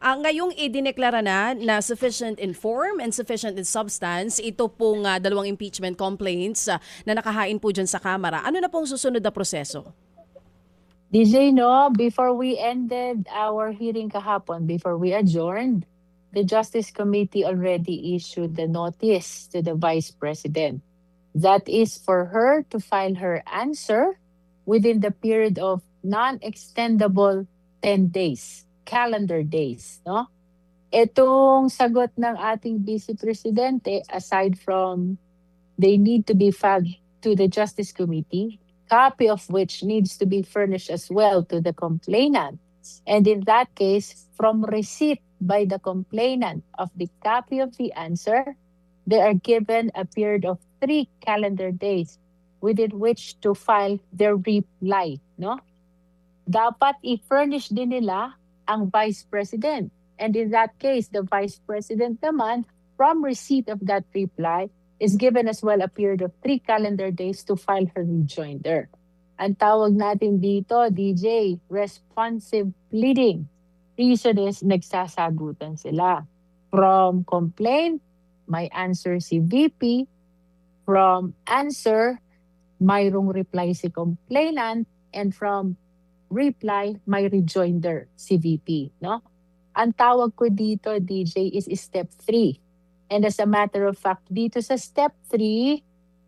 Ngayong idineklara na sufficient in form and sufficient in substance, ito pong dalawang impeachment complaints na nakahain po dyan sa Kamara. Ano na pong susunod na proseso? DJ, no, before we ended our hearing kahapon, before we adjourned, the Justice Committee already issued the notice to the Vice President. That is for her to file her answer within the period of non-extendable 10 days, calendar days, no? Itong sagot ng ating Vice Presidente, aside from they need to be filed to the Justice Committee, copy of which needs to be furnished as well to the complainant. And in that case, from receipt by the complainant of the copy of the answer, they are given a period of 3 calendar days within which to file their reply, no? Dapat i-furnish din nila ang Vice President. And in that case, the Vice President naman, from receipt of that reply, is given as well a period of 3 calendar days to file her rejoinder. Ang tawag natin dito, DJ, responsive pleading. Reason is nagsasagutan sila. From complaint, may answer si VP. From answer, mayroong reply si complainant. And from reply, may rejoinder si VP. No? Ang tawag ko dito, DJ, is step 3. And as a matter of fact, dito sa step 3,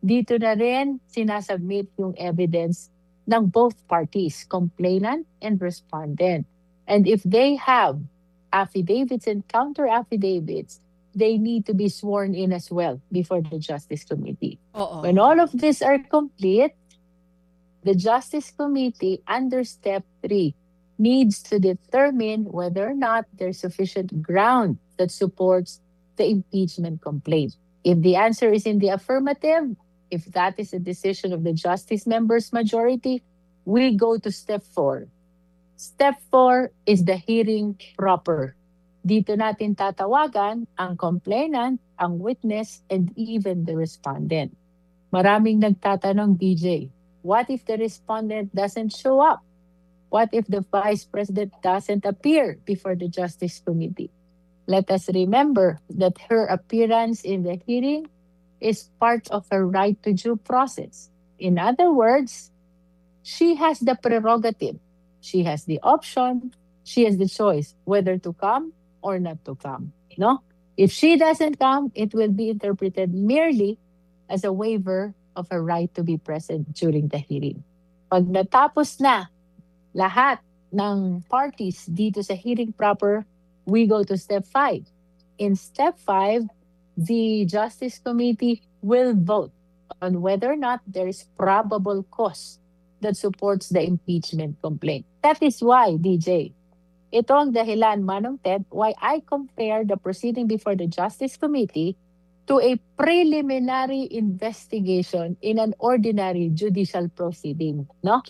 dito na rin sinasubmit yung evidence ng both parties, complainant and respondent. And if they have affidavits and counter-affidavits, they need to be sworn in as well before the Justice Committee. When all of these are complete, the Justice Committee under step 3 needs to determine whether or not there's sufficient ground that supports the impeachment complaint. If the answer is in the affirmative, if that is a decision of the Justice members' majority, we go to step 4. Step 4 is the hearing proper. Dito natin tatawagan ang complainant, ang witness, and even the respondent. Maraming nagtatanong, DJ, what if the respondent doesn't show up? What if the Vice President doesn't appear before the Justice Committee? Let us remember that her appearance in the hearing is part of her right to due process. In other words, she has the prerogative. She has the option. She has the choice whether to come or not to come. No? If she doesn't come, it will be interpreted merely as a waiver of her right to be present during the hearing. Pag natapos na lahat ng parties dito sa hearing proper, we go to step 5. In step 5, the Justice Committee will vote on whether or not there is probable cause that supports the impeachment complaint. That is why, DJ, ito ang dahilan, Manong Ted, why I compare the proceeding before the Justice Committee to a preliminary investigation in an ordinary judicial proceeding. No?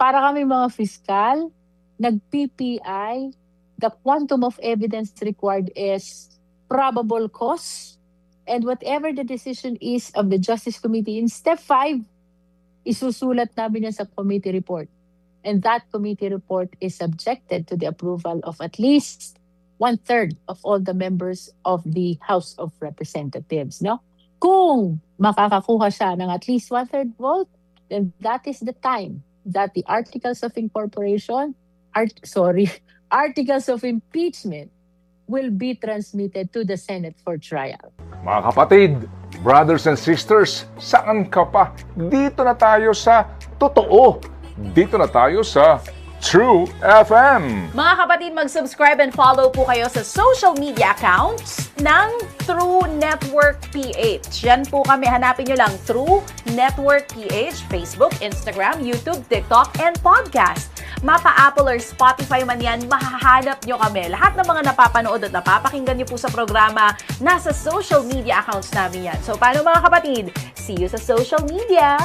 Para kami mga fiskal, nag-PPI, the quantum of evidence required is probable cause, and whatever the decision is of the Justice Committee in step 5, isusulat namin yan sa committee report. And that committee report is subjected to the approval of at least 1/3 of all the members of the House of Representatives. No? Kung makakakuha siya ng at least 1/3 vote, then that is the time that the Articles of Incorporation, Articles of Impeachment will be transmitted to the Senate for trial. Mga kapatid, brothers and sisters, saan ka pa? Dito na tayo sa totoo. Dito na tayo sa True FM. Mga kapatid, mag-subscribe and follow po kayo sa social media accounts ng True Network PH. Yan po kami, hanapin nyo lang True Network PH, Facebook, Instagram, YouTube, TikTok, and podcast. Mapa Apple or Spotify man yan, mahahanap nyo kami. Lahat ng mga napapanood at napapakinggan nyo po sa programa, nasa social media accounts namin yan. So, paano mga kapatid? See you sa social media!